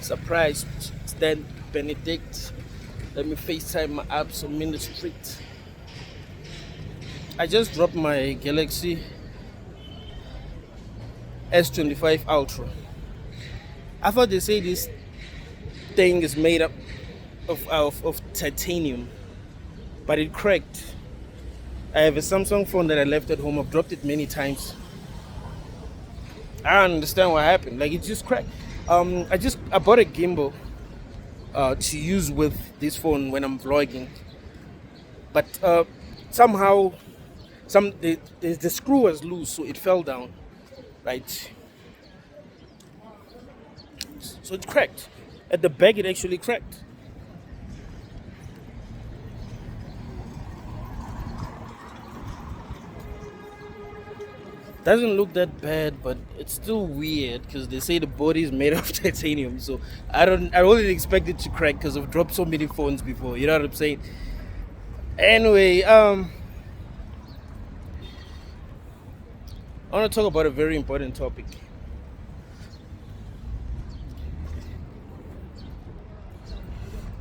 Surprise, Stan Benedict. Let me FaceTime my apps. I'm in the street. I just dropped my Galaxy S25 Ultra. I thought they say this thing is made up of titanium, but it cracked. I have a Samsung phone that I left at home. I've dropped it many times. I don't understand what happened. Like, it just cracked. I bought a gimbal to use with this phone when I'm vlogging, but somehow the screw was loose, so it fell down. Right, so it cracked. At the back, it actually cracked. Doesn't look that bad, but it's still weird because they say the body is made of titanium. So I wasn't expect it to crack because I've dropped so many phones before. You know what I'm saying? Anyway, I want to talk about a very important topic.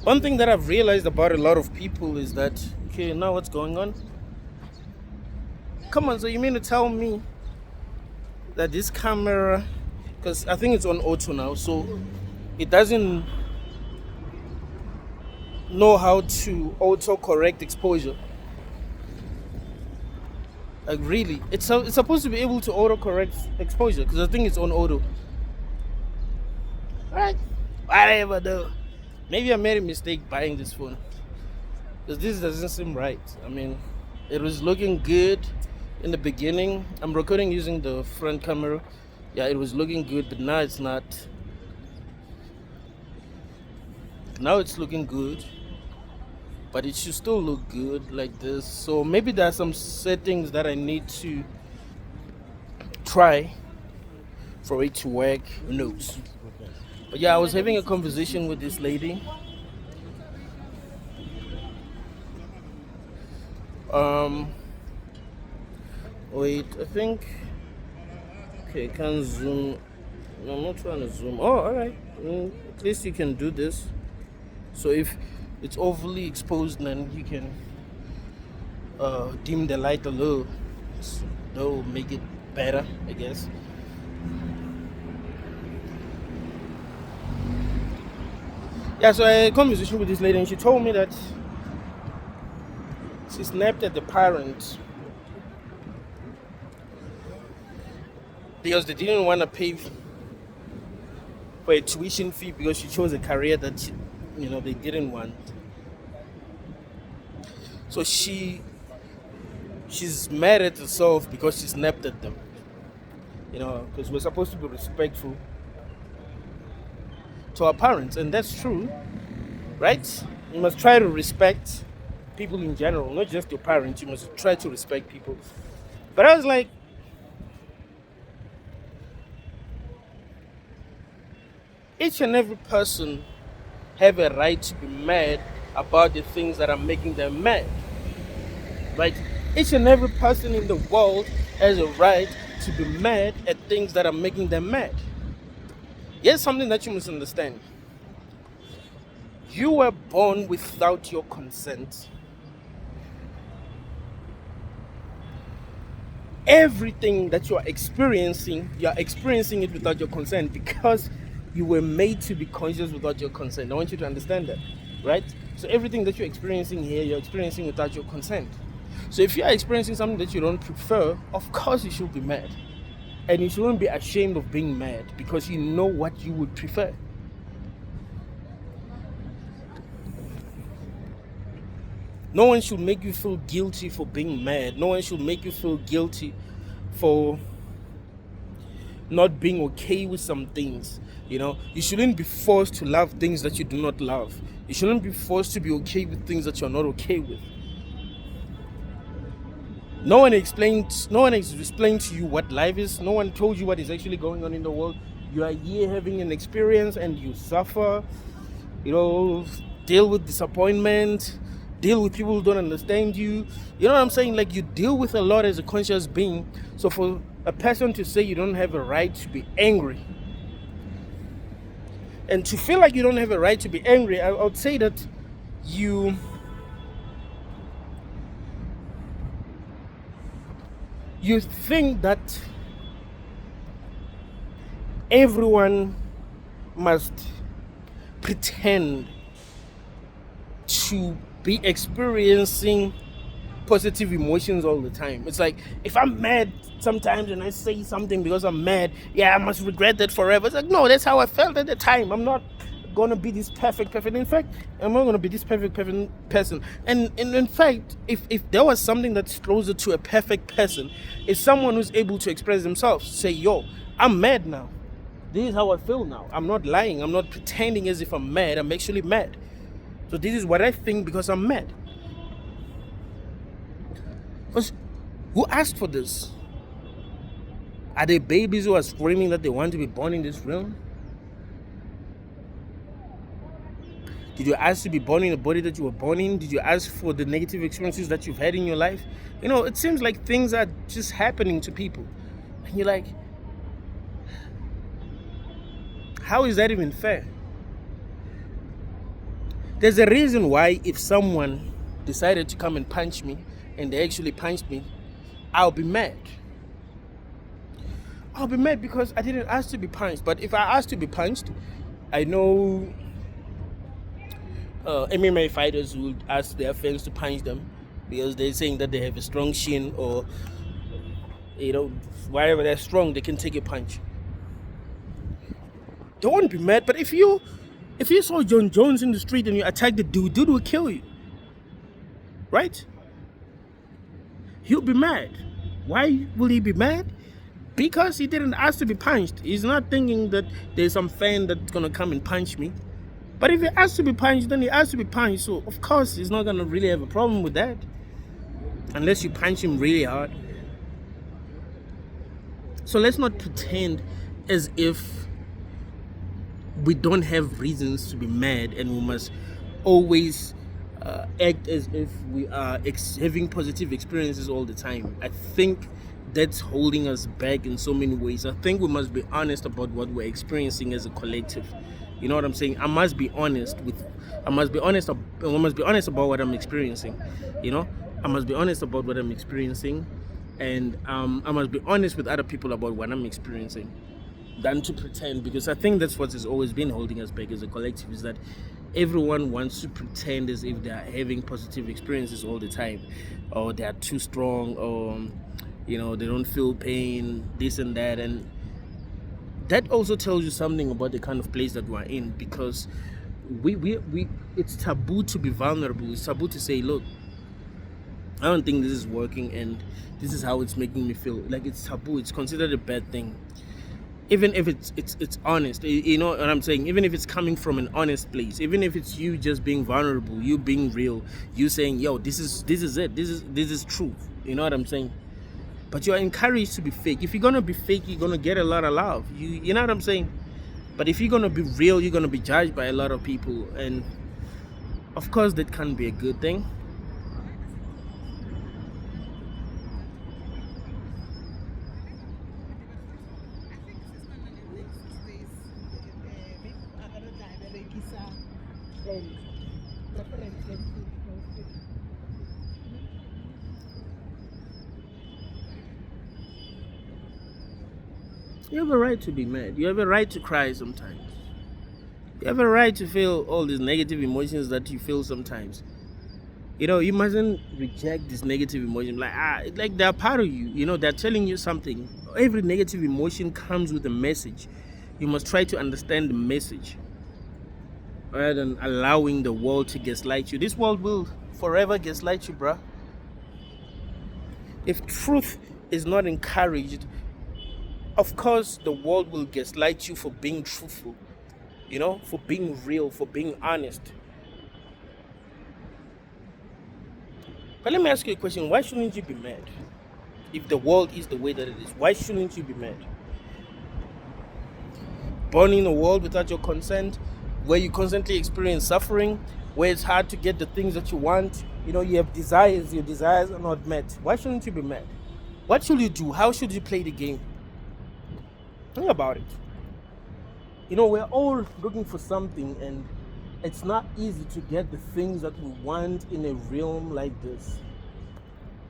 One thing that I've realized about a lot of people is that, okay, now what's going on? Come on, so you mean to tell me that this camera, because I think it's on auto now, so it doesn't know how to auto correct exposure? Like, really, it's supposed to be able to auto correct exposure because I think it's on auto. Alright, whatever though. Maybe I made a mistake buying this phone because this doesn't seem right. I mean, it was looking good in the beginning. I'm recording using the front camera. Yeah, it was looking good, but now it's not. Now it's looking good, but it should still look good like this. So maybe there are some settings that I need to try for it to work. Who knows? But yeah, I was having a conversation with this lady. Wait, I think. Okay, can zoom. No, I'm not trying to zoom. Oh, alright. At least you can do this. So if it's overly exposed, then you can dim the light a little. So that'll make it better, I guess. Yeah, so I had a conversation with this lady and she told me that she snapped at the parents because they didn't want to pay for a tuition fee because she chose a career that they didn't want. So she's mad at herself because she snapped at them. Because we're supposed to be respectful to our parents, and that's true, right? You must try to respect people in general, not just your parents. You must try to respect people. But I was like, each and every person have a right to be mad about the things that are making them mad, right? Each and every person in the world has a right to be mad at things that are making them mad. Here's something that you must understand. You were born without your consent. Everything that you're experiencing it without your consent because you were made to be conscious without your consent. I want you to understand that, right? So everything that you're experiencing here, you're experiencing without your consent. So if you are experiencing something that you don't prefer, of course you should be mad. And you shouldn't be ashamed of being mad because you know what you would prefer. No one should make you feel guilty for being mad. No one should make you feel guilty for not being okay with some things. You shouldn't be forced to love things that you do not love. You shouldn't be forced to be okay with things that you're not okay with. No one has explained to you what life is. No one told you what is actually going on in the world. You are here having an experience and you suffer, deal with disappointment, deal with people who don't understand you. You know what I'm saying? Like, you deal with a lot as a conscious being. So for a person to say you don't have a right to be angry And to feel like you don't have a right to be angry, I would say that you you think that everyone must pretend to be experiencing positive emotions all the time. It's like, if I'm mad sometimes and I say something because I'm mad, yeah, I must regret that forever. It's like, no, that's how I felt at the time. I'm not gonna be this perfect. In fact, I'm not gonna be this perfect person. And in fact, if there was something that's closer to a perfect person, it's someone who's able to express themselves. Say, yo, I'm mad now. This is how I feel now. I'm not lying. I'm not pretending as if I'm mad. I'm actually mad. So this is what I think because I'm mad. Because who asked for this? Are they babies who are screaming that they want to be born in this realm? Did you ask to be born in the body that you were born in? Did you ask for the negative experiences that you've had in your life? You know, it seems like things are just happening to people. And you're like, how is that even fair? There's a reason why if someone decided to come and punch me and they actually punched me, I'll be mad. I'll be mad because I didn't ask to be punched. But if I asked to be punched, I know MMA fighters would ask their fans to punch them because they're saying that they have a strong shin, or wherever they're strong, they can take a punch. They won't be mad. But if you saw John Jones in the street and you attack the dude will kill you, right? He'll be mad. Why will he be mad? Because he didn't ask to be punched. He's not thinking that there's some fan that's gonna come and punch me. But if he asks to be punched, then he asks to be punched. So of course he's not gonna really have a problem with that, unless you punch him really hard. So let's not pretend as if we don't have reasons to be mad and we must always act as if we are having positive experiences all the time. I think that's holding us back in so many ways. I think we must be honest about what we're experiencing as a collective. You know what I'm saying? I must be honest about what I'm experiencing. I must be honest about what I'm experiencing, and I must be honest with other people about what I'm experiencing, than to pretend. Because I think that's what has always been holding us back as a collective, is that everyone wants to pretend as if they are having positive experiences all the time, or they are too strong, or they don't feel pain, this and that. And that also tells you something about the kind of place that we're in, because we it's taboo to be vulnerable. It's taboo to say, look, I don't think this is working and this is how it's making me feel. Like, it's taboo. It's considered a bad thing, even if it's honest. You know what I'm saying? Even if it's coming from an honest place, even if it's you just being vulnerable, you being real, you saying, yo, this is it, this is truth. You know what I'm saying? But you're encouraged to be fake. If you're gonna be fake, you're gonna get a lot of love. You know what I'm saying? But if you're gonna be real, you're gonna be judged by a lot of people, and of course that can't be a good thing. You have a right to be mad. You have a right to cry sometimes. You have a right to feel all these negative emotions that you feel sometimes. You mustn't reject these negative emotions. Like they're part of you. They're telling you something. Every negative emotion comes with a message. You must try to understand the message, rather than allowing the world to gaslight you. This world will forever gaslight you, bruh. If truth is not encouraged, of course the world will gaslight you for being truthful, for being real, for being honest. But let me ask you a question. Why shouldn't you be mad? If the world is the way that it is, why shouldn't you be mad? Born in a world without your consent, where you constantly experience suffering, where it's hard to get the things that you want, you have desires, your desires are not met. Why shouldn't you be mad? What should you do? How should you play the game? Think about it. We're all looking for something, and it's not easy to get the things that we want in a realm like this.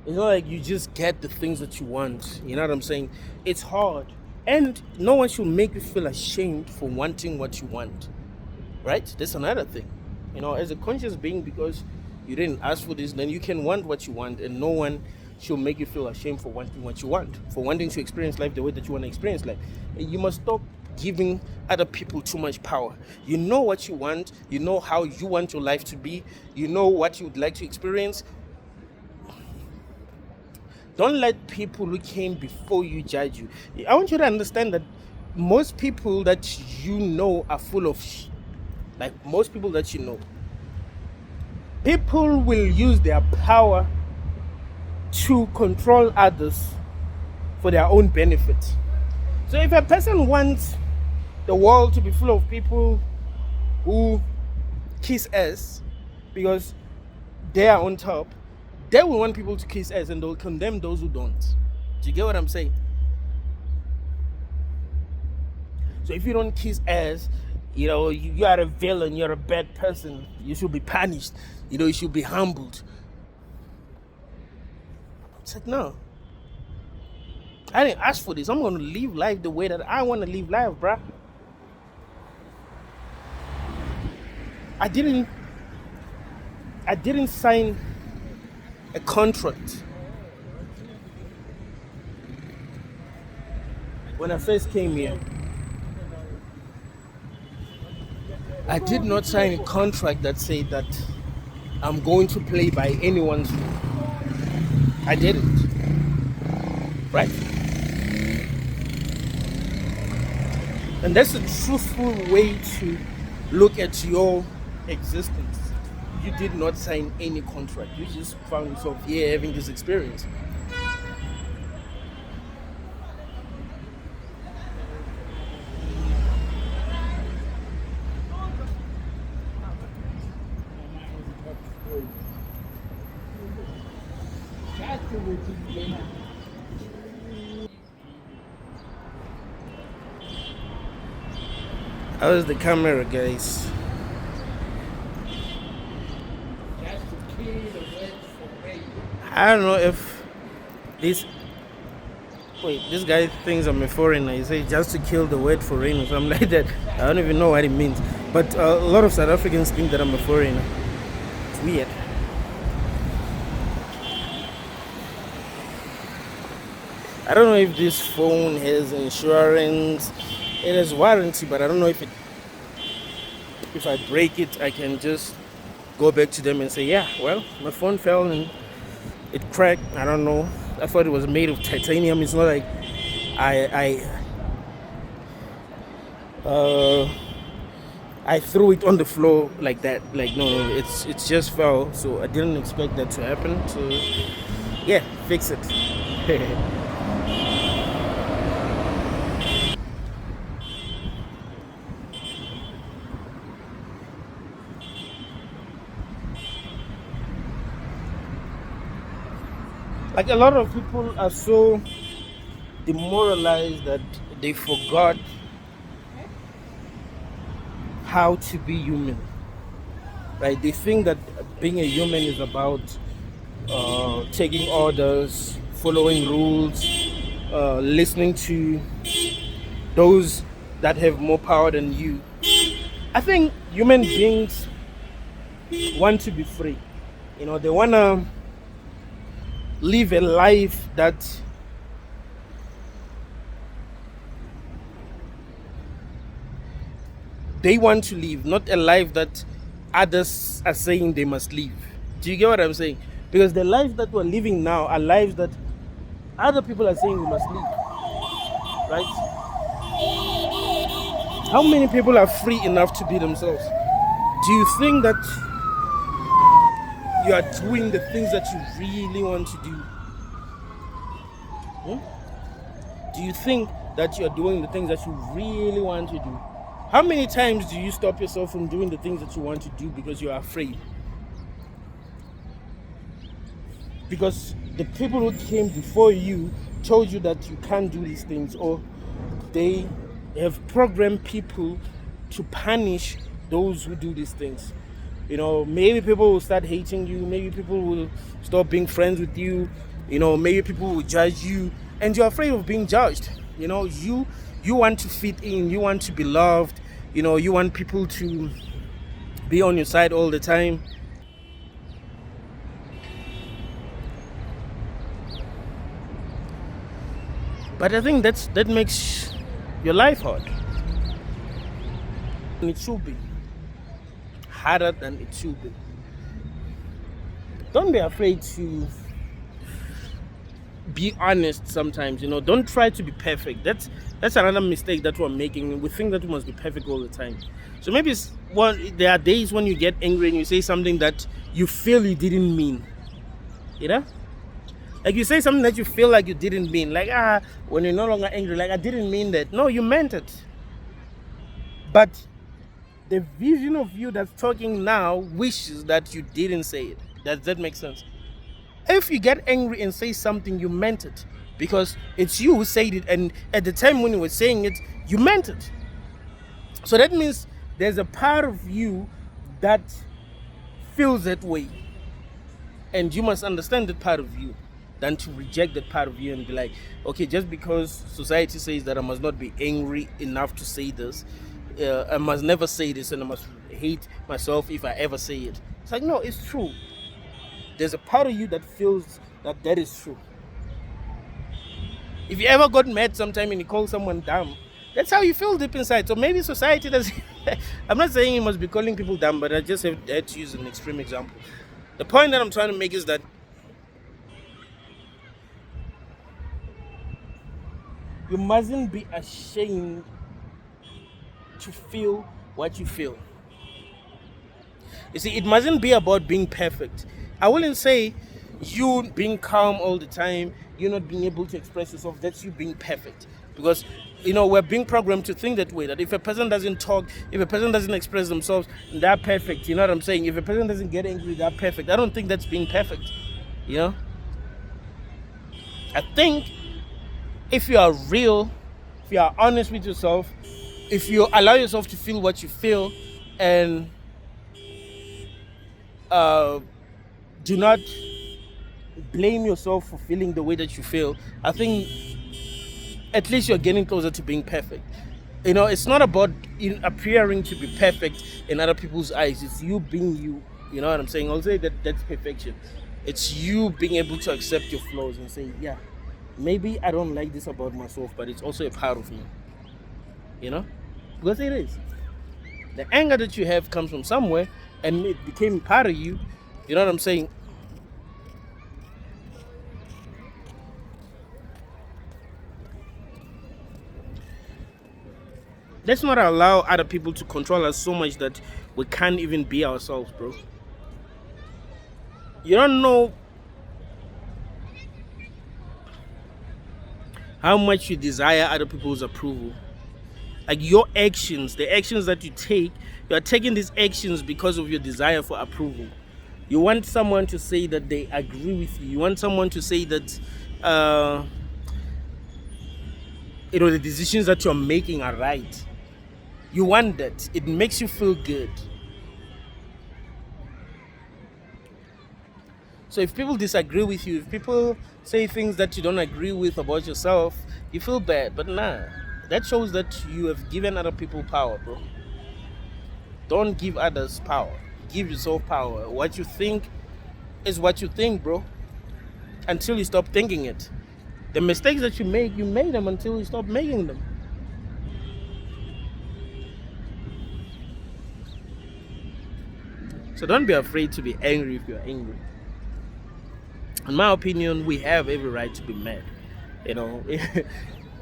It's not like you just get the things that you want. You know what I'm saying? It's hard. And no one should make you feel ashamed for wanting what you want. Right? That's another thing. As a conscious being, because you didn't ask for this, then you can want what you want, and no one should make you feel ashamed for wanting what you want, for wanting to experience life the way that you want to experience life. You must stop giving other people too much power. You know what you want, you know how you want your life to be, you know what you would like to experience. Don't let people who came before you judge you. I want you to understand that most people that you know are full of like most people that you know. People will use their power to control others for their own benefit. So if a person wants the world to be full of people who kiss ass because they are on top, they will want people to kiss ass, and they'll condemn those who don't. Do you get what I'm saying? So if you don't kiss ass, you are a villain, you're a bad person, you should be punished, you should be humbled. It's like, no. I didn't ask for this. I'm going to live life the way that I want to live life, bruh. I didn't sign a contract when I first came here. I did not sign a contract that said that I'm going to play by anyone's rule. I didn't. Right? And that's a truthful way to look at your existence. You did not sign any contract. You just found yourself here having this experience. How's the camera, guys? I don't know if this guy thinks I'm a foreigner. He says just to kill the word for rain or something like that. I don't even know what it means. But a lot of South Africans think that I'm a foreigner. It's weird. I don't know if this phone has insurance. It has warranty, but I don't know if I break it, I can just go back to them and say, yeah, well, my phone fell and it cracked. I don't know. I thought it was made of titanium. It's not like I threw it on the floor like that. Like, no, it's just fell. So I didn't expect that to happen. So yeah, fix it. Like, a lot of people are so demoralized that they forgot how to be human. Right? They think that being a human is about taking orders, following rules, listening to those that have more power than you. I think human beings want to be free. They want to live a life that they want to live, not a life that others are saying they must live. Do you get what I'm saying? Because the lives that we're living now are lives that other people are saying we must live. Right? How many people are free enough to be themselves? Do you think that you are doing the things that you really want to do? Do you think that you are doing the things that you really want to do? How many times do you stop yourself from doing the things that you want to do because you are afraid? Because the people who came before you told you that you can't do these things, or they have programmed people to punish those who do these things. Maybe people will start hating you, maybe people will stop being friends with you, maybe people will judge you, and you're afraid of being judged. You want to fit in, you want to be loved, you want people to be on your side all the time. But I think that makes your life hard. And it should be harder than it should be. Don't be afraid to be honest sometimes. Don't try to be perfect. That's another mistake that we're making. We think that we must be perfect all the time. So maybe there are days when you get angry and you say something that you feel you didn't mean. Like you say something that you feel like you didn't mean. Like, when you're no longer angry, like, I didn't mean that. No, you meant it. But the vision of you that's talking now wishes that you didn't say it. Does that make sense? If you get angry and say something, you meant it. Because it's you who said it. And at the time when you were saying it, you meant it. So that means there's a part of you that feels that way. And you must understand that part of you, than to reject that part of you and be like, okay, just because society says that I must not be angry enough to say this, I must never say this, and I must hate myself if I ever say it. It's like, no, it's true. There's a part of you that feels that is true. If you ever got mad sometime and you call someone dumb, that's how you feel deep inside. So maybe society doesn't. I'm not saying you must be calling people dumb, but I just had to use an extreme example. The point that I'm trying to make is that you mustn't be ashamed to feel what you feel. You see, it mustn't be about being perfect. I wouldn't say you being calm all the time, you not being able to express yourself, that's you being perfect. Because, we're being programmed to think that way, that if a person doesn't talk, if a person doesn't express themselves, they're perfect. You know what I'm saying? If a person doesn't get angry, they're perfect. I don't think that's being perfect. I think if you are real, if you are honest with yourself, if you allow yourself to feel what you feel, and do not blame yourself for feeling the way that you feel, I think at least you're getting closer to being perfect. It's not about appearing to be perfect in other people's eyes. It's you being you. You know what I'm saying? I'll say that's perfection. It's you being able to accept your flaws and say, yeah, maybe I don't like this about myself, but it's also a part of me. Because it is. The anger that you have comes from somewhere, and it became part of you. You know what I'm saying? Let's not allow other people to control us so much that we can't even be ourselves, bro. You don't know how much you desire other people's approval. Like your actions, the actions that you take, you are taking these actions because of your desire for approval. You want someone to say that they agree with you. You want someone to say that the decisions that you're making are right. You want that. It makes you feel good. So if people disagree with you, if people say things that you don't agree with about yourself, you feel bad. But nah, that shows that you have given other people power, bro. Don't give others power. Give yourself power. What you think is what you think, bro. Until you stop thinking it. The mistakes that you make them until you stop making them. So don't be afraid to be angry if you're angry. In my opinion, we have every right to be mad.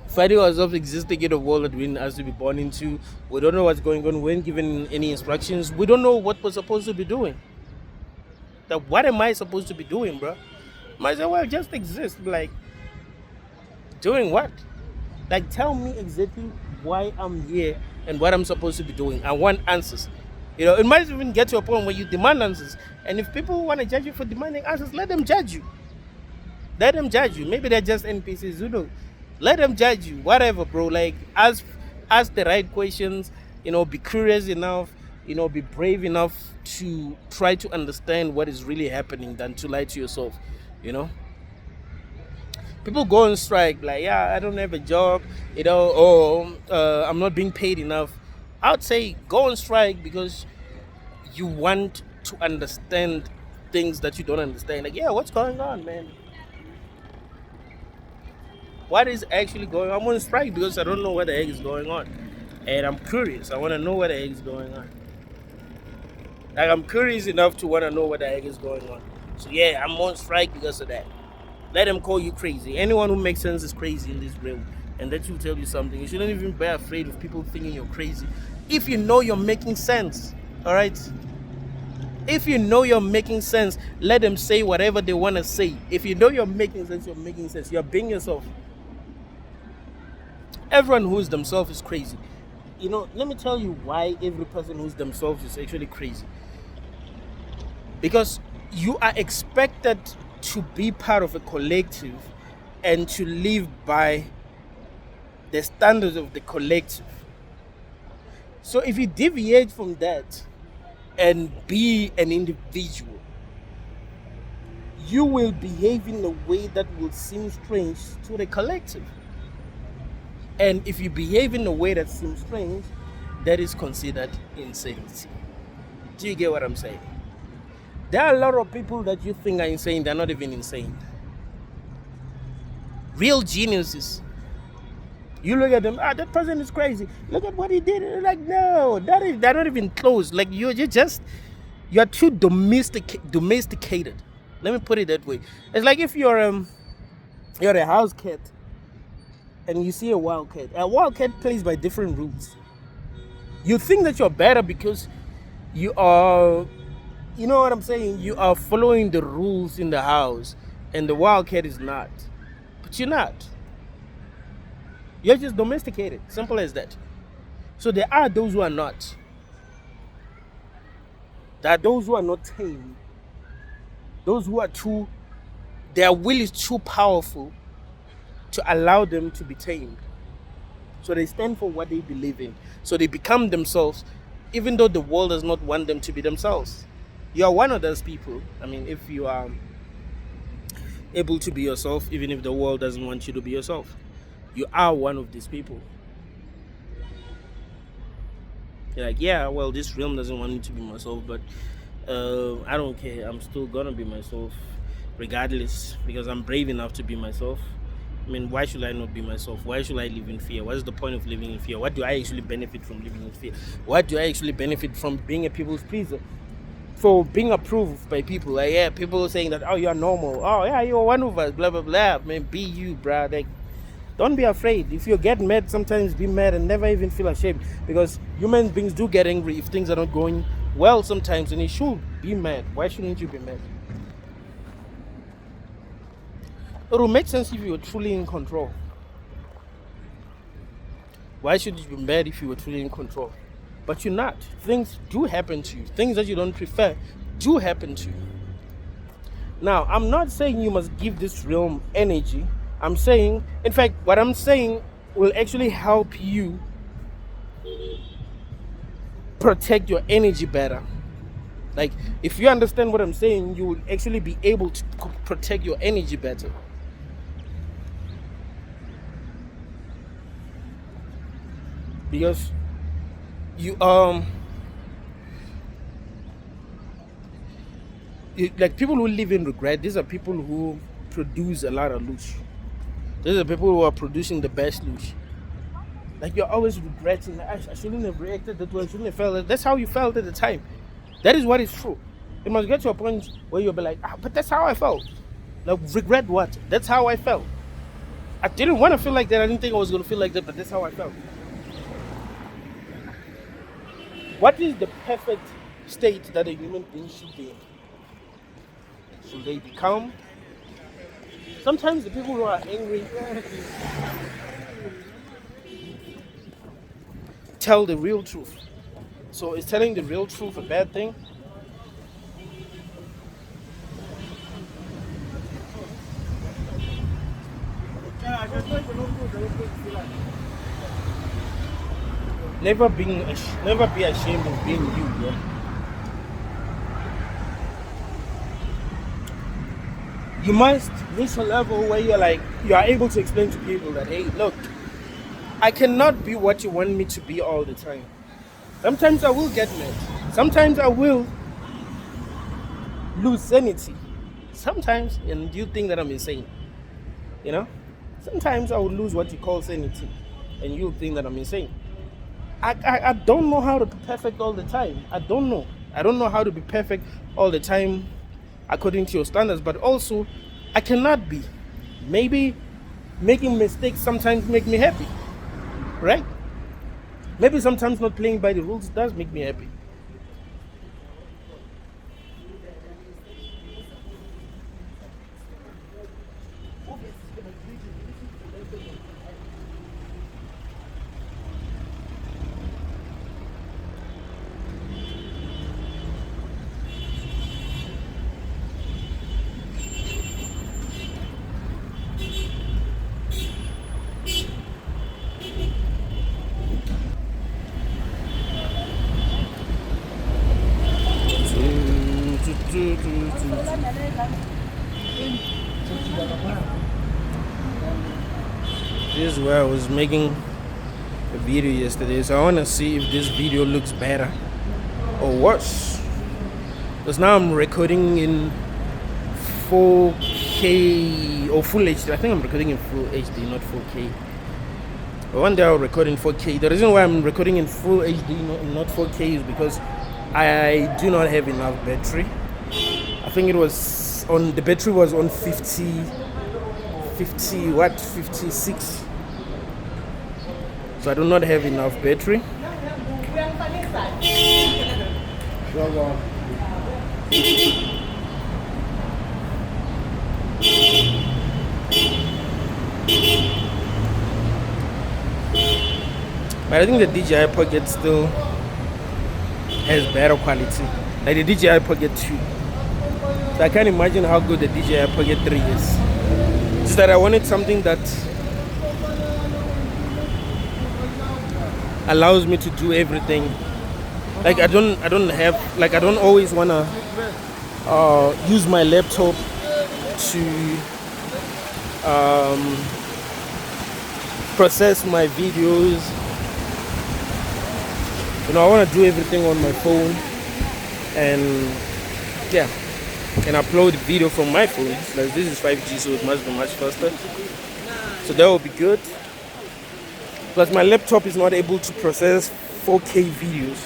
Finding ourselves existing in a world that we didn't ask to be born into. We don't know what's going on. We weren't given any instructions. We don't know what we're supposed to be doing. What am I supposed to be doing, bro? Might say, well, just exist. Like, doing what? Like, tell me exactly why I'm here and what I'm supposed to be doing. I want answers. It might even get to a point where you demand answers. And if people want to judge you for demanding answers, let them judge you. Maybe they're just NPCs, Let them judge you, whatever, bro. Like, as ask the right questions, be curious enough, be brave enough to try to understand what is really happening than to lie to yourself, you know. People go on strike like, yeah, I don't have a job, or I'm not being paid enough. I would say go on strike because you want to understand things that you don't understand. Like, yeah, what's going on, man? What is actually going on? I'm on strike because I don't know what the heck is going on. And I'm curious. I want to know what the heck is going on. Like, I'm curious enough to want to know what the heck is going on. So, yeah, I'm on strike because of that. Let them call you crazy. Anyone who makes sense is crazy in this realm. And that will tell you something. You shouldn't even be afraid of people thinking you're crazy. If you know you're making sense, all right? If you know you're making sense, let them say whatever they want to say. If you know you're making sense, you're making sense. You're being yourself. Everyone who's themselves is crazy. Let me tell you why every person who's themselves is actually crazy. Because you are expected to be part of a collective and to live by the standards of the collective. So if you deviate from that and be an individual, you will behave in a way that will seem strange to the collective. And if you behave in a way that seems strange, that is considered insanity. Do you get what I'm saying? There are a lot of people that you think are insane, they're not even insane. Real geniuses. You look at them, that person is crazy. Look at what he did. And like, no, they're not even close. Like, you're too domesticated. Let me put it that way. It's like if you're a house cat and you see a wild cat. A wild cat plays by different rules. You think that you're better because you are, you know what I'm saying? You are following the rules in the house, and the wild cat is not. But you're not. You're just domesticated. Simple as that. So there are those who are not. There are those who are not tamed. Those who are their will is too powerful to allow them to be tamed. So they stand for what they believe in. So they become themselves, even though the world does not want them to be themselves. You are one of those people. I mean, if you are able to be yourself, even if the world doesn't want you to be yourself, you are one of these people. You're like, yeah, well, this realm doesn't want me to be myself, but I don't care. I'm still gonna be myself regardless, because I'm brave enough to be myself. I mean, why should I not be myself? Why should I live in fear? What is the point of living in fear? What do I actually benefit from living in fear? What do I actually benefit from being a people's pleaser? For being approved by people? Like, yeah, people saying that, oh, you're normal. Oh, yeah, you're one of us, blah, blah, blah. Man, be you, bruh. Like, don't be afraid. If you get mad, sometimes be mad and never even feel ashamed. Because human beings do get angry if things are not going well sometimes, and you should be mad. Why shouldn't you be mad? It will make sense if you were truly in control. Why should you be mad if you were truly in control? But you're not. Things do happen to you. Things that you don't prefer do happen to you. Now, I'm not saying you must give this realm energy. I'm saying, in fact, what I'm saying will actually help you protect your energy better. Like, if you understand what I'm saying, you will actually be able to protect your energy better. Because you like, people who live in regret, these are people who produce a lot of loot. These are people who are producing the best loot. Like, you're always regretting, I shouldn't have reacted that way, I shouldn't have felt that. That's how you felt at the time. That is what is true. It must get to a point where you'll be like, but that's how I felt. Like, regret what? That's how I felt. I didn't want to feel like that. I didn't think I was going to feel like that, but that's how I felt. What is the perfect state that a human being should be in? Should they be calm? Sometimes the people who are angry tell the real truth. So is telling the real truth a bad thing? never be ashamed of being you, bro. You must reach a level where you are able to explain to people that, hey, look, I cannot be what you want me to be all the time. Sometimes I will get mad. Sometimes I will lose sanity. Sometimes, and you think that I'm insane, you know? Sometimes I will lose what you call sanity, and you'll think that I'm insane. I don't know how to be perfect all the time. I don't know. I don't know how to be perfect all the time according to your standards, but also I cannot be. Maybe making mistakes sometimes make me happy, right? Maybe sometimes not playing by the rules does make me happy. This is where I was making a video yesterday, so I want to see if this video looks better or worse. Because now I'm recording in 4K or full HD. I think I'm recording in full HD, not 4K. But one day I'll record in 4K. The reason why I'm recording in full HD, not 4K, is because I do not have enough battery. I think the battery was on 56. So I do not have enough battery. But I think the DJI Pocket still has better quality, like the DJI Pocket 2. So I can't imagine how good the DJI Pocket 3 is. Just that I wanted something that allows me to do everything. Like I don't always wanna use my laptop to process my videos. You know, I want to do everything on my phone, and yeah, and upload video from my phone. Like this is 5G, so it must be much faster. So that will be good. Plus, my laptop is not able to process 4K videos.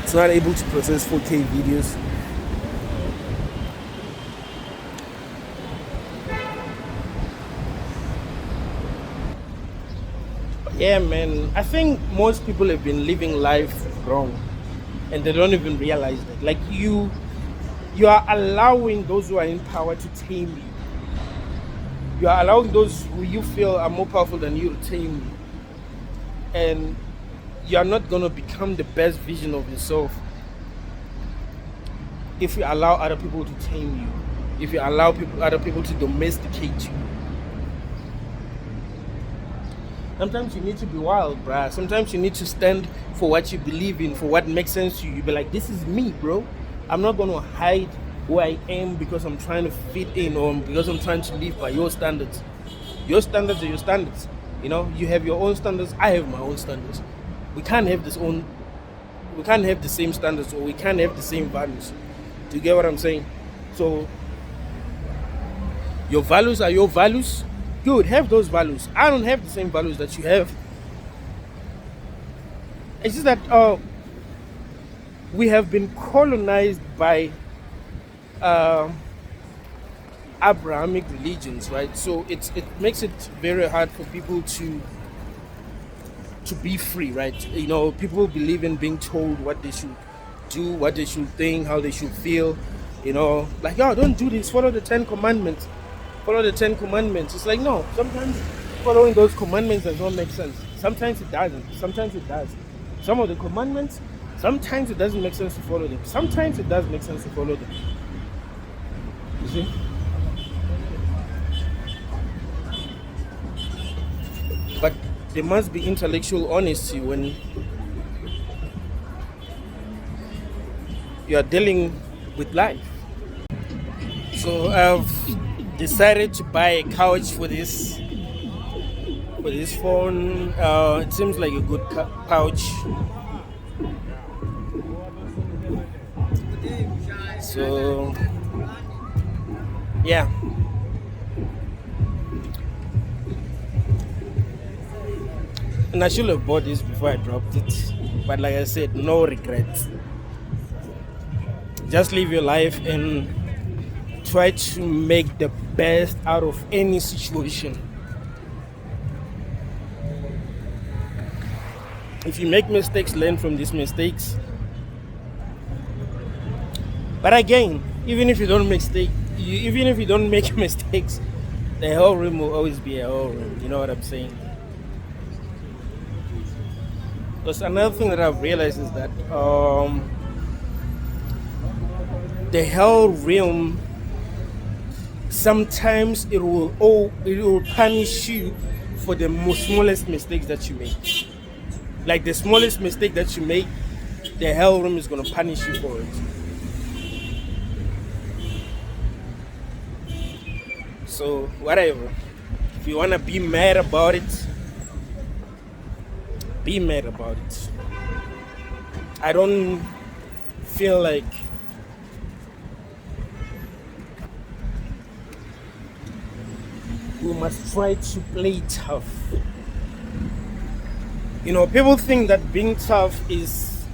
It's not able to process 4K videos. Yeah, man. I think most people have been living life wrong, and they don't even realize that. Like you are allowing those who are in power to tame you. You are allowing those who you feel are more powerful than you to tame you, and you are not gonna become the best version of yourself if you allow other people to tame you. If you allow other people to domesticate you. Sometimes you need to be wild, bruh. Sometimes you need to stand for what you believe in, for what makes sense to you. You be like, this is me, bro. I'm not gonna hide who I am because I'm trying to fit in, or because I'm trying to live by your standards. Your standards are your standards. You know, you have your own standards. I have my own standards. We can't have the same standards, or we can't have the same values. Do you get what I'm saying? So your values are your values. Good, have those values. I don't have the same values that you have. It's just that we have been colonized by Abrahamic religions, right? So it makes it very hard for people to be free, right? You know, people believe in being told what they should do, what they should think, how they should feel. You know, like, yo, don't do this. Follow the 10 commandments. Follow the 10 commandments. It's like, no, sometimes following those commandments does not make sense. Sometimes it doesn't. Sometimes it does. Some of the commandments, sometimes it doesn't make sense to follow them. Sometimes it does make sense to follow them. You see? But there must be intellectual honesty when you are dealing with life. So I've decided to buy a couch for this phone. It seems like a good couch. So yeah, and I should have bought this before I dropped it. But like I said, no regrets. Just live your life and try to make the best out of any situation. If you make mistakes, learn from these mistakes. But again, even if you don't even if you don't make mistakes, the hell room will always be a hell room. You know what I'm saying? Because another thing that I've realized is that the hell realm, sometimes it will punish you for the smallest mistakes that you make. Like the smallest mistake that you make, the hell room is gonna punish you for it. So whatever. If you wanna be mad about it, be mad about it. I don't feel like we must try to play tough. You know, people think that being tough is,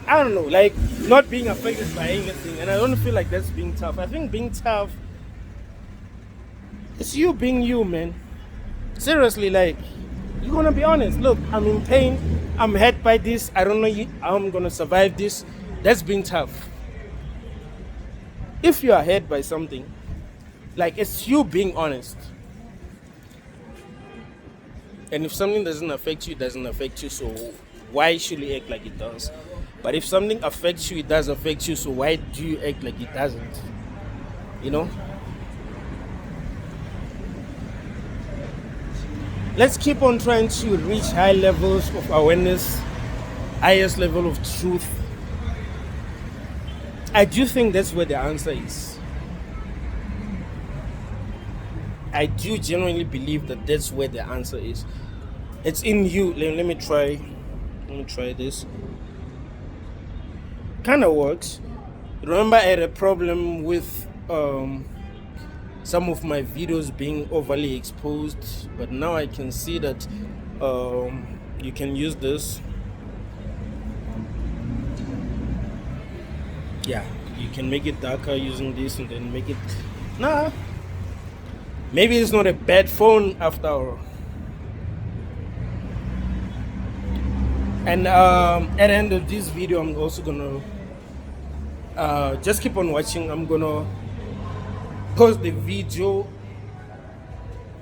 I don't know, like not being affected by anything. And I don't feel like that's being tough. I think being tough is you being you, man. Seriously, like, you're gonna be honest. Look, I'm in pain. I'm hurt by this. I don't know how I'm gonna survive this. That's being tough. If you are hurt by something, like, it's you being honest. And if something doesn't affect you, it doesn't affect you. So why should you act like it does? But if something affects you, it does affect you. So why do you act like it doesn't? You know? Let's keep on trying to reach high levels of awareness, highest level of truth. I do think that's where the answer is. I do genuinely believe that that's where the answer is. It's in you. Let me try this. Kind of works. Remember, I had a problem with some of my videos being overly exposed, but now I can see that you can use this. Yeah, you can make it darker using this and then make it. Nah, maybe it's not a bad phone after all. And at the end of this video, I'm also gonna just keep on watching. I'm gonna post the video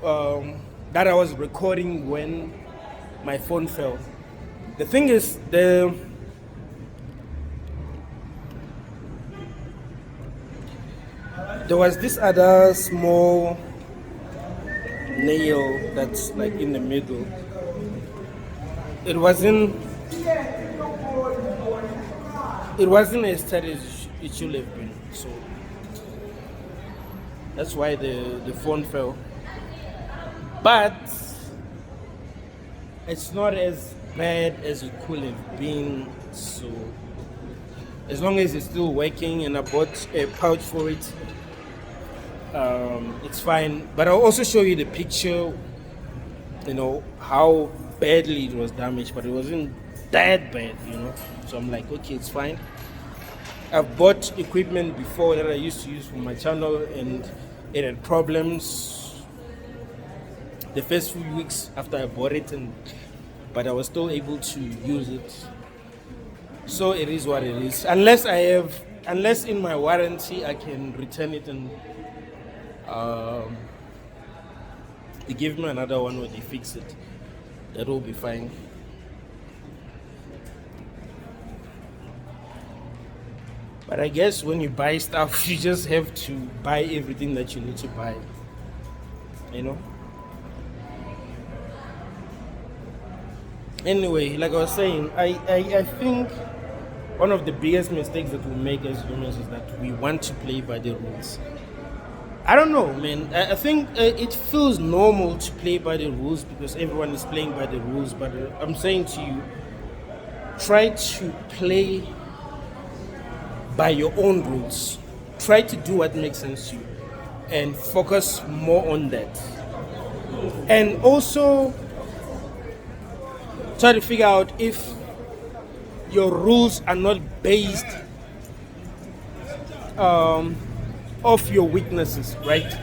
that I was recording when my phone fell. The thing is, there was this other small nail that's like in the middle. It wasn't as tight as it should have been, so that's why the phone fell. But it's not as bad as it could have been, so as long as it's still working and I bought a pouch for it, it's fine. But I'll also show you the picture, you know, how badly it was damaged, but it wasn't that bad, you know. So I'm like, okay, it's fine. I've bought equipment before that I used to use for my channel and it had problems the first few weeks after I bought it, but I was still able to use it. So it is what it is. Unless in my warranty I can return it and they give me another one where they fix it. That will be fine. But I guess when you buy stuff, you just have to buy everything that you need to buy. You know? Anyway, like I was saying, I think one of the biggest mistakes that we make as humans is that we want to play by the rules. I don't know, man. I think it feels normal to play by the rules because everyone is playing by the rules. But I'm saying to you, try to play by your own rules. Try to do what makes sense to you and focus more on that. And also try to figure out if your rules are not based off your weaknesses, right?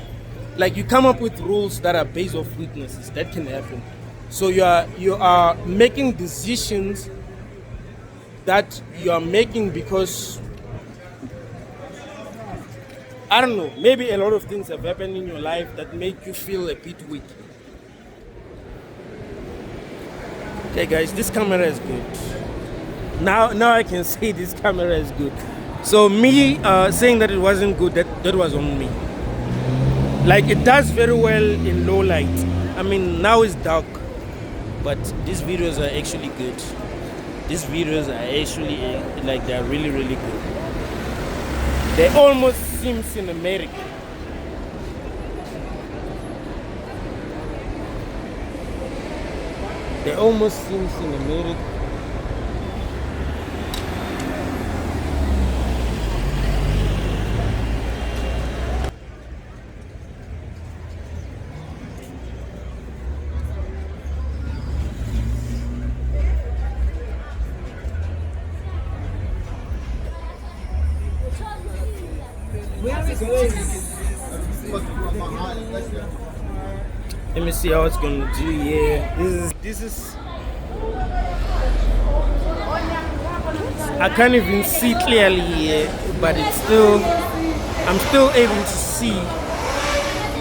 Like you come up with rules that are based off weaknesses. That can happen. So you are making decisions that you are making because I don't know, maybe a lot of things have happened in your life that make you feel a bit weak. Okay guys, this camera is good. Now I can say this camera is good. So me saying that it wasn't good, that was on me. Like it does very well in low light. I mean now it's dark, but these videos are actually good. These videos are actually like they're really good. They almost seem cinematic. They almost seem cinematic. Let me see how it's gonna do. Yeah, this is. I can't even see clearly here, but it's still. I'm still able to see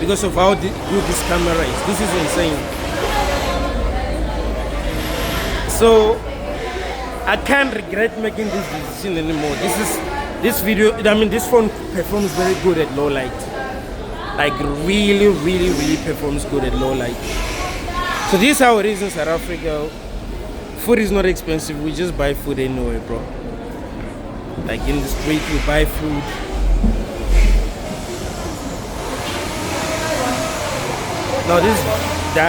because of how good this camera is. This is insane. So I can't regret making this decision anymore. This video. I mean, this phone performs very good at low light. Like really performs good at low light. So this is how it is in South Africa. Food is not expensive. We just buy food anyway, bro. Like in the street, we buy food. Now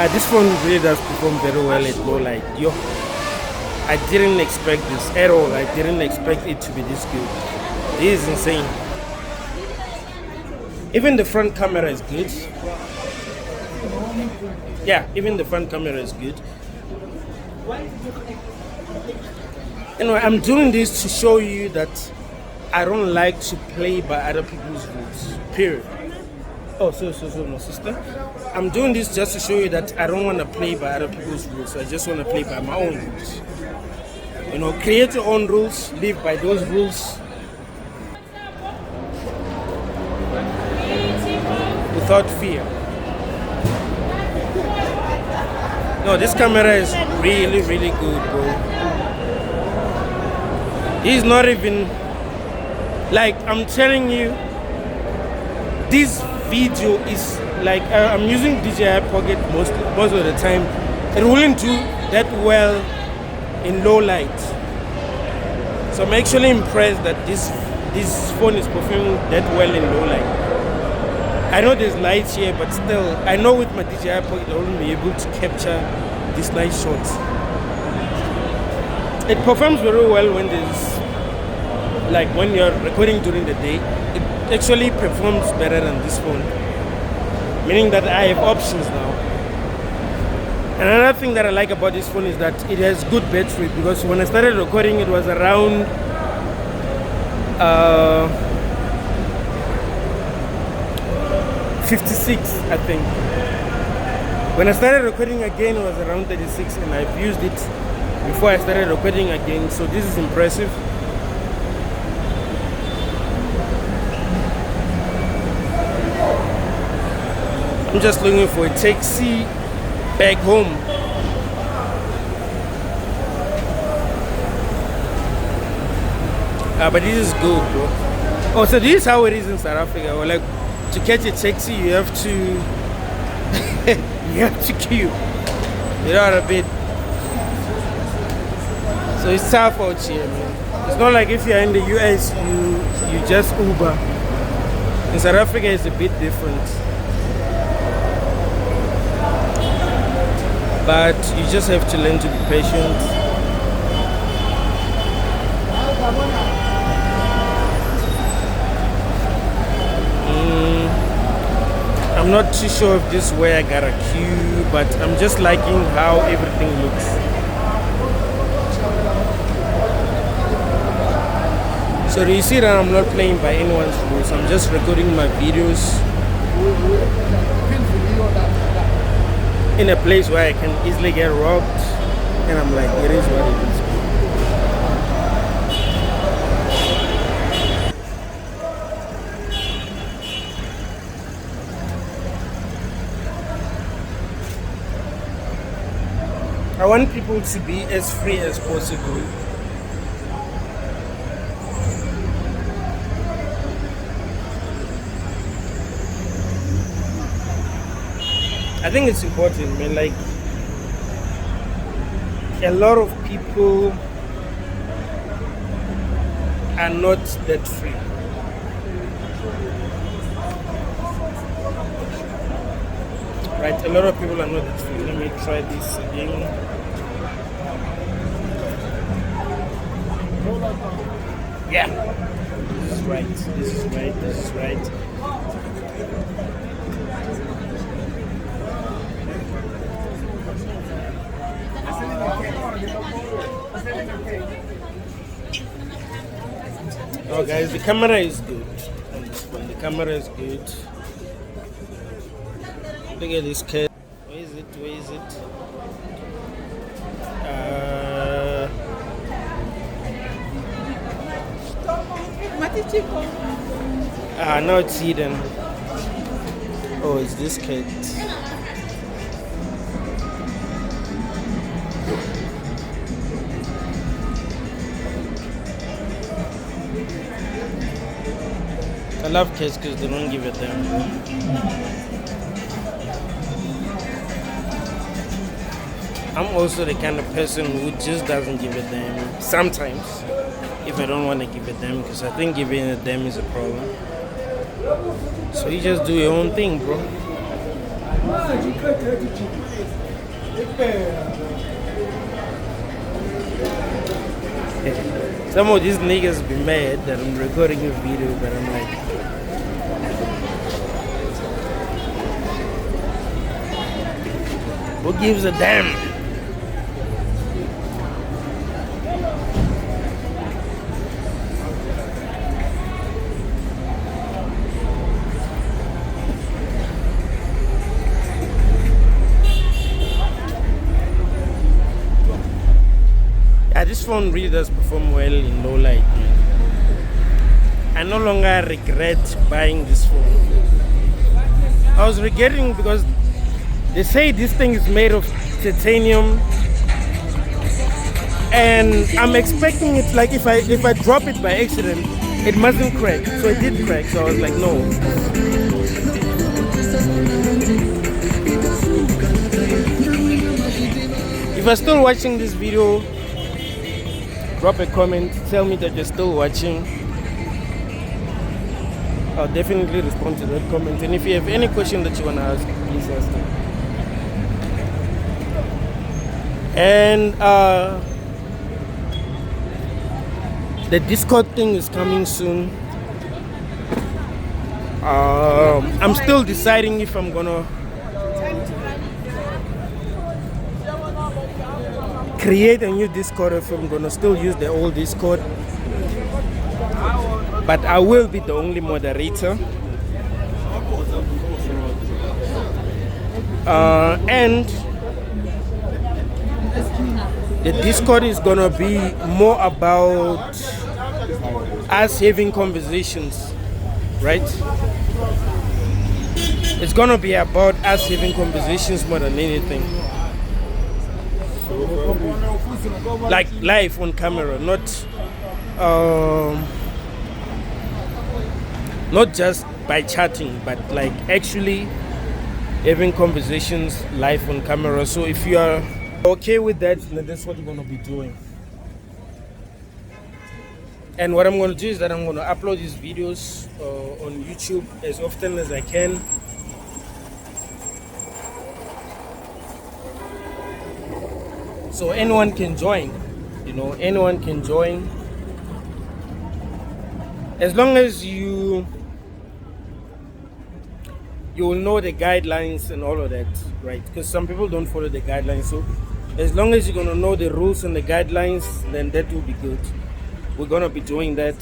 this phone really does perform very well at low light. Yo, I didn't expect this at all. I didn't expect it to be this good. This is insane. Even the front camera is good. Yeah, even the front camera is good. Anyway, I'm doing this to show you that I don't like to play by other people's rules. Period. Oh, so my sister. I'm doing this just to show you that I don't want to play by other people's rules. I just want to play by my own rules. You know, create your own rules, live by those rules. Without fear. No, this camera is really good, bro. He's not even like, I'm telling you, this video is like I'm using DJI Pocket most of the time. It wouldn't do that well in low light. So I'm actually impressed that this phone is performing that well in low light. I know there's lights here, but still, I know with my DJI Pocket I won't be able to capture these nice shots. It performs very well when there's, like when you're recording during the day. It actually performs better than this phone. Meaning that I have options now. And another thing that I like about this phone is that it has good battery, because when I started recording it was around 56, I think. When I started recording again, it was around 36, and I've used it before I started recording again, so this is impressive. I'm just looking for a taxi back home. But this is good, bro. Oh, so this is how it is in South Africa. Or like, to catch a taxi, you have to you have to queue. You know what I mean? So So it's tough out here, man. It's not like if you're in the US, you just Uber. In South Africa, it's a bit different. But you just have to learn to be patient. I'm not too sure if this way I got a queue, but I'm just liking how everything looks. So do you see that I'm not playing by anyone's rules? I'm just recording my videos in a place where I can easily get robbed, and I'm like, it is what it is. I want people to be as free as possible. I think it's important, man. Like, a lot of people are not that free. Right, a lot of people are not that free. Let me try this again. Yeah, this is right. This is right. This is right. Oh, guys, the camera is good. The camera is good. Look at this kid. Where is it? Where is it? Now it's hidden. Oh, it's this kid. I love kids because they don't give a damn. I'm also the kind of person who just doesn't give a damn. Sometimes, if I don't want to give a damn, because I think giving a damn is a problem. So you just do your own thing, bro. Some of these niggas be mad that I'm recording a video, but I'm like, who gives a damn? This phone really does perform well in low light, man. I no longer regret buying this phone. I was regretting because they say this thing is made of titanium, and I'm expecting it, like, if I drop it by accident, it mustn't crack. So it did crack, so I was like, no. If you're still watching this video, drop a comment, tell me that you're still watching. I'll definitely respond to that comment. And if you have any question that you want to ask, please ask them. And the Discord thing is coming soon. I'm still deciding if I'm gonna create a new Discord, if I'm gonna still use the old Discord. But I will be the only moderator. And the Discord is gonna be more about us having conversations, right? It's gonna be about us having conversations more than anything. Like live on camera, not just by chatting, but like actually having conversations live on camera. So if you are okay with that, then that's what you're gonna be doing. And what I'm going to do is that I'm going to upload these videos on YouTube as often as I can. So anyone can join, anyone can join. As long as you will know the guidelines and all of that, right? Because some people don't follow the guidelines. So as long as you're going to know the rules and the guidelines, then that will be good. We're going to be doing that.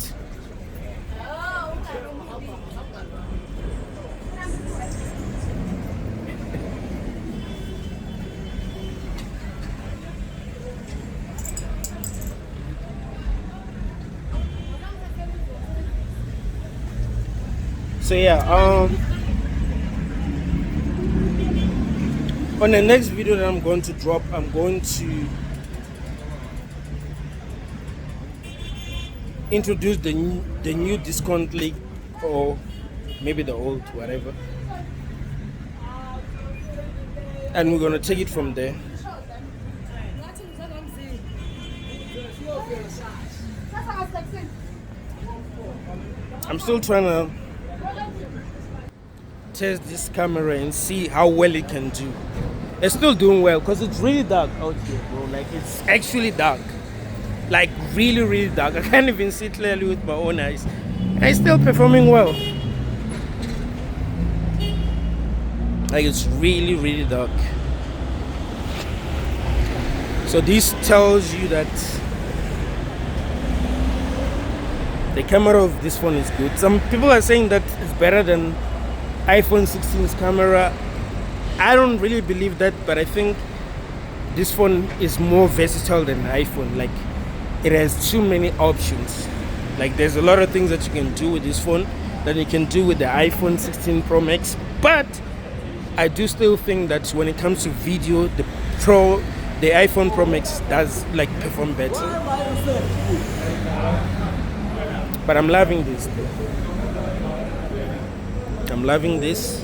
So yeah, on the next video that I'm going to drop, I'm going to introduce the new discount league, or maybe the old, whatever, and we're going to take it from there. I'm still trying to test this camera and see how well it can do. It's still doing well because it's really dark out here, bro. Like, it's actually dark, like really, really dark. I can't even see clearly with my own eyes, and it's still performing well. Like, it's really, really dark. So this tells you that the camera of this phone is good. Some people are saying that it's better than iPhone 16's camera. I don't really believe that, but I think this phone is more versatile than iPhone. Like, it has too many options. Like, there's a lot of things that you can do with this phone that you can do with the iPhone 16 Pro Max. But I do still think that when it comes to video, the iPhone Pro Max does like perform better. But I'm loving this. I'm loving this.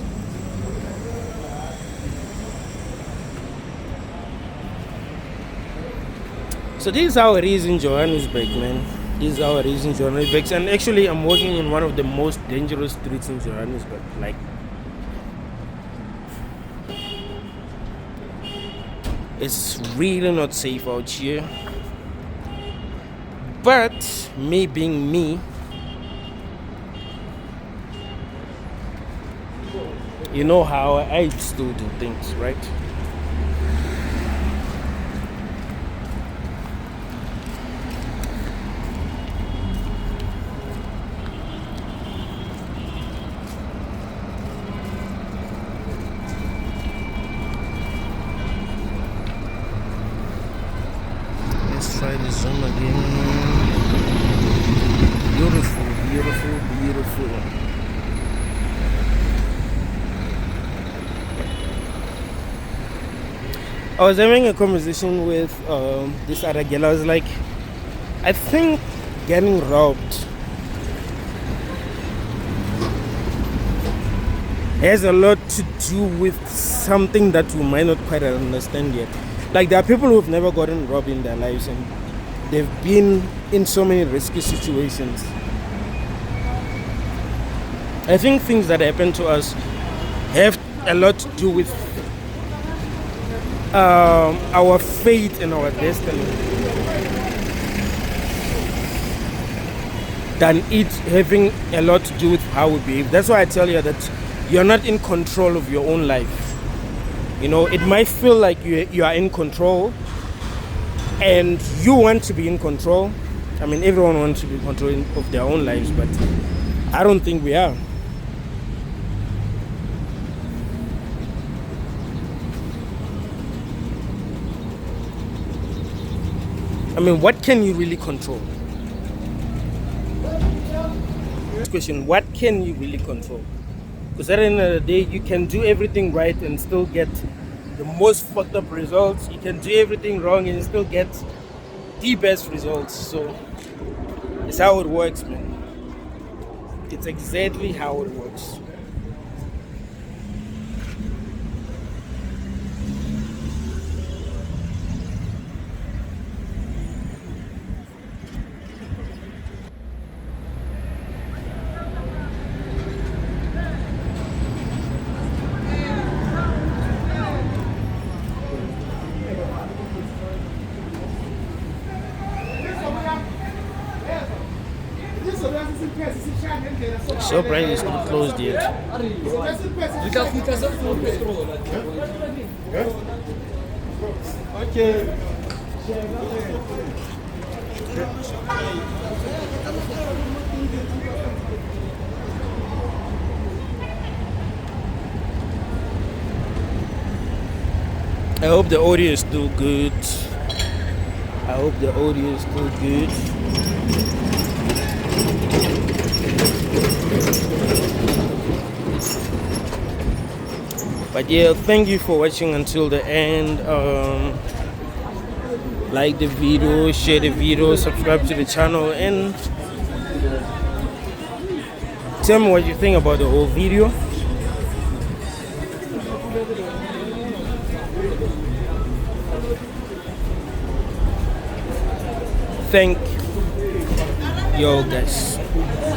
So this is how it is in Johannesburg, man. This is how it is in Johannesburg. And actually, I'm working in one of the most dangerous streets in Johannesburg. Like, it's really not safe out here. But me being me, you know how I still do things, right? Let's try the zoom again. Beautiful, beautiful, beautiful. I was having a conversation with this other girl. I was like, I think getting robbed has a lot to do with something that we might not quite understand yet. Like, there are people who've never gotten robbed in their lives, and they've been in so many risky situations. I think things that happen to us have a lot to do with our fate and our destiny than it having a lot to do with how we behave. That's why I tell you that you're not in control of your own life. You know, it might feel like you are in control and you want to be in control. I mean, everyone wants to be in control of their own lives, but I don't think we are. I mean, what can you really control? Question, what can you really control? Because at the end of the day, you can do everything right and still get the most fucked up results. You can do everything wrong and still get the best results. So it's how it works, man. It's exactly how it works. Shoprite is not closed yet. Okay. I hope the audio is still good. I hope the audio is still good. But yeah, thank you for watching until the end. Like the video, share the video, subscribe to the channel, and tell me what you think about the whole video. Thank you guys.